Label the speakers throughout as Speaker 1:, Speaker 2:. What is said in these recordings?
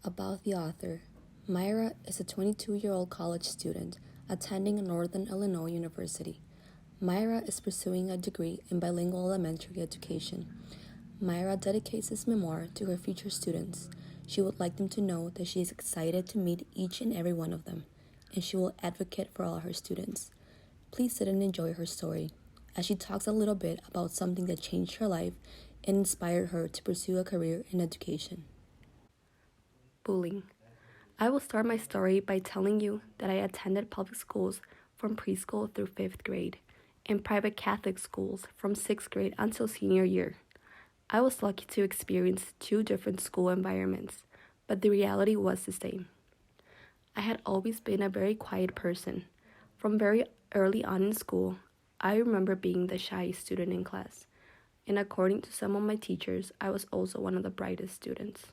Speaker 1: About the author. Myra is a 22-year-old college student attending Northern Illinois University. Myra is pursuing a degree in bilingual elementary education. Myra dedicates this memoir to her future students. She would like them to know that she is excited to meet each and every one of them, and she will advocate for all her students. Please sit and enjoy her story, as she talks a little bit about something that changed her life and inspired her to pursue a career in education.
Speaker 2: Bullying. I will start my story by telling you that I attended public schools from preschool through 5th grade and private Catholic schools from 6th grade until senior year. I was lucky to experience two different school environments, but the reality was the same. I had always been a very quiet person. From very early on in school, I remember being the shy student in class, and according to some of my teachers, I was also one of the brightest students.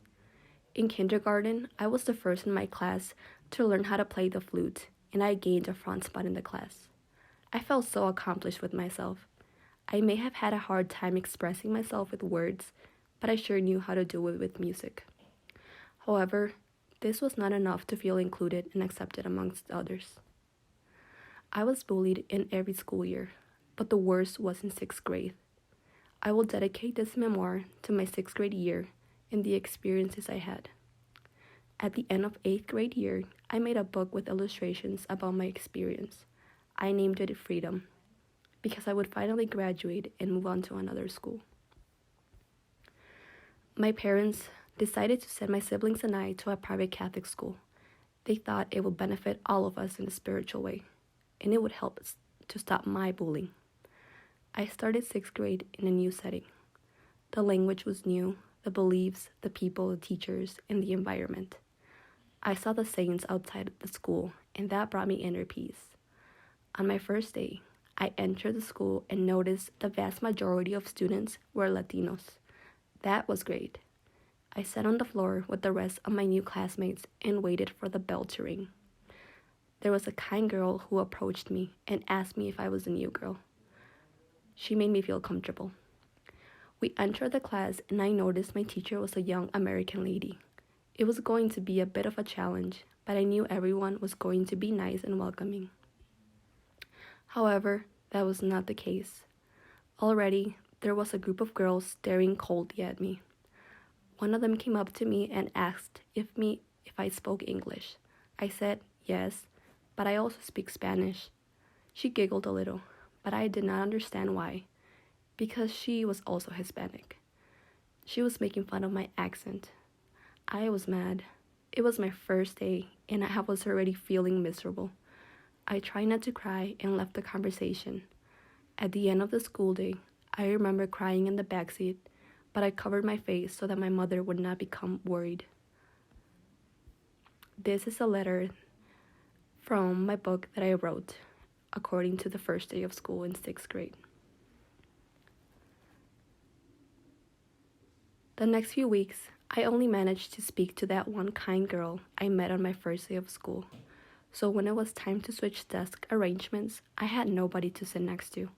Speaker 2: In kindergarten, I was the first in my class to learn how to play the flute, and I gained a front spot in the class. I felt so accomplished with myself. I may have had a hard time expressing myself with words, but I sure knew how to do it with music. However, this was not enough to feel included and accepted amongst others. I was bullied in every school year, but the worst was in 6th grade. I will dedicate this memoir to my 6th grade year and the experiences I had. At the end of 8th grade year, I made a book with illustrations about my experience. I named it Freedom, because I would finally graduate and move on to another school. My parents decided to send my siblings and I to a private Catholic school. They thought it would benefit all of us in a spiritual way, and it would help us to stop my bullying. I started 6th grade in a new setting. The language was new, the beliefs, the people, the teachers, and the environment. I saw the saints outside the school, and that brought me inner peace. On my first day, I entered the school and noticed the vast majority of students were Latinos. That was great. I sat on the floor with the rest of my new classmates and waited for the bell to ring. There was a kind girl who approached me and asked me if I was a new girl. She made me feel comfortable. We entered the class and I noticed my teacher was a young American lady. It was going to be a bit of a challenge, but I knew everyone was going to be nice and welcoming. However, that was not the case. Already, there was a group of girls staring coldly at me. One of them came up to me and asked if I spoke English. I said yes, but I also speak Spanish. She giggled a little, but I did not understand why, because she was also Hispanic. She was making fun of my accent. I was mad. It was my first day, and I was already feeling miserable. I tried not to cry and left the conversation. At the end of the school day, I remember crying in the backseat, but I covered my face so that my mother would not become worried. This is a letter from my book that I wrote according to the first day of school in 6th grade. The next few weeks, I only managed to speak to that one kind girl I met on my first day of school. So when it was time to switch desk arrangements, I had nobody to sit next to.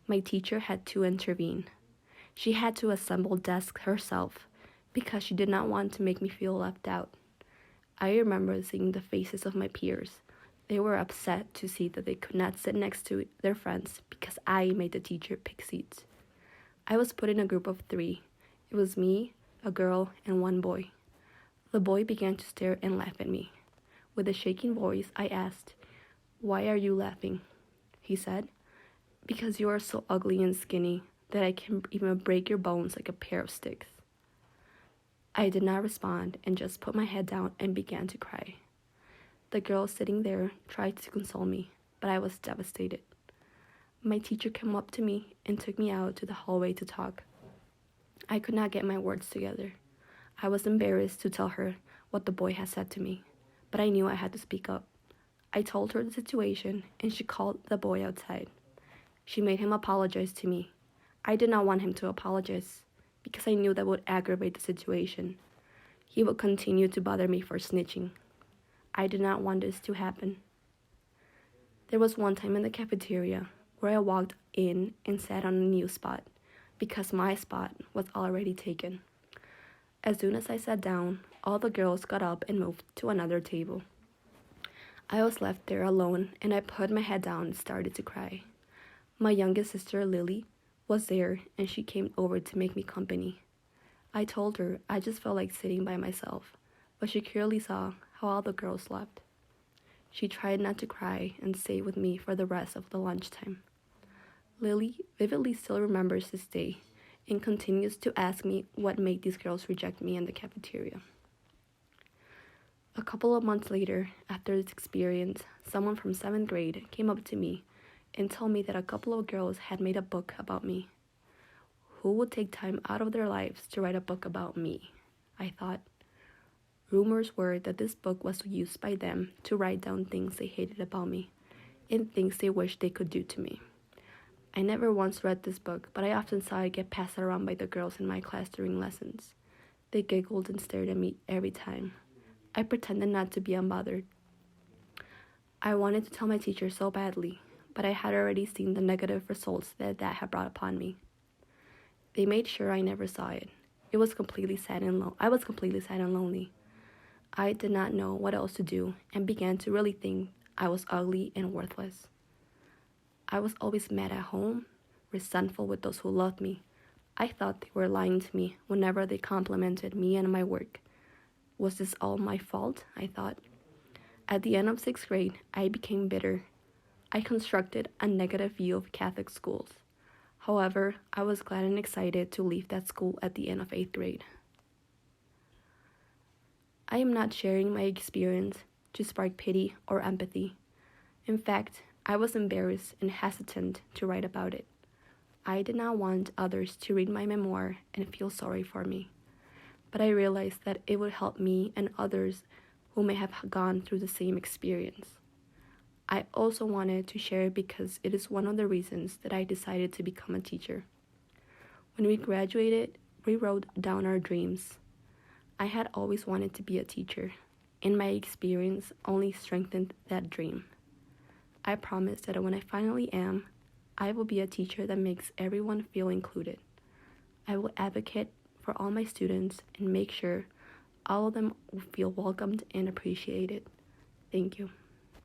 Speaker 2: My teacher had to intervene. She had to assemble desks herself because she did not want to make me feel left out. I remember seeing the faces of my peers. They were upset to see that they could not sit next to their friends because I made the teacher pick seats. I was put in a group of 3. It was me, a girl, and one boy. The boy began to stare and laugh at me. With a shaking voice, I asked, "Why are you laughing?" He said, "Because you are so ugly and skinny that I can even break your bones like a pair of sticks." I did not respond and just put my head down and began to cry. The girl sitting there tried to console me, but I was devastated. My teacher came up to me and took me out to the hallway to talk. I could not get my words together. I was embarrassed to tell her what the boy had said to me, but I knew I had to speak up. I told her the situation, and she called the boy outside. She made him apologize to me. I did not want him to apologize, because I knew that would aggravate the situation. He would continue to bother me for snitching. I did not want this to happen. There was one time in the cafeteria where I walked in and sat on a new spot, because my spot was already taken. As soon as I sat down, all the girls got up and moved to another table. I was left there alone, and I put my head down and started to cry. My youngest sister, Lily, was there, and she came over to make me company. I told her I just felt like sitting by myself, but she clearly saw how all the girls slept. She tried not to cry and stayed with me for the rest of the lunchtime. Lily vividly still remembers this day and continues to ask me what made these girls reject me in the cafeteria. A couple of months later, after this experience, someone from 7th grade came up to me and told me that a couple of girls had made a book about me. Who would take time out of their lives to write a book about me? I thought. Rumors were that this book was used by them to write down things they hated about me and things they wished they could do to me. I never once read this book, but I often saw it get passed around by the girls in my class during lessons. They giggled and stared at me every time. I pretended not to be unbothered. I wanted to tell my teacher so badly, but I had already seen the negative results that had brought upon me. They made sure I never saw it. I was completely sad and lonely. I did not know what else to do and began to really think I was ugly and worthless. I was always mad at home, resentful with those who loved me. I thought they were lying to me whenever they complimented me and my work. Was this all my fault? I thought. At the end of 6th grade, I became bitter. I constructed a negative view of Catholic schools. However, I was glad and excited to leave that school at the end of 8th grade. I am not sharing my experience to spark pity or empathy. In fact, I was embarrassed and hesitant to write about it. I did not want others to read my memoir and feel sorry for me. But I realized that it would help me and others who may have gone through the same experience. I also wanted to share it because it is one of the reasons that I decided to become a teacher. When we graduated, we wrote down our dreams. I had always wanted to be a teacher, and my experience only strengthened that dream. I promise that when I finally am, I will be a teacher that makes everyone feel included. I will advocate for all my students and make sure all of them will feel welcomed and appreciated. Thank you.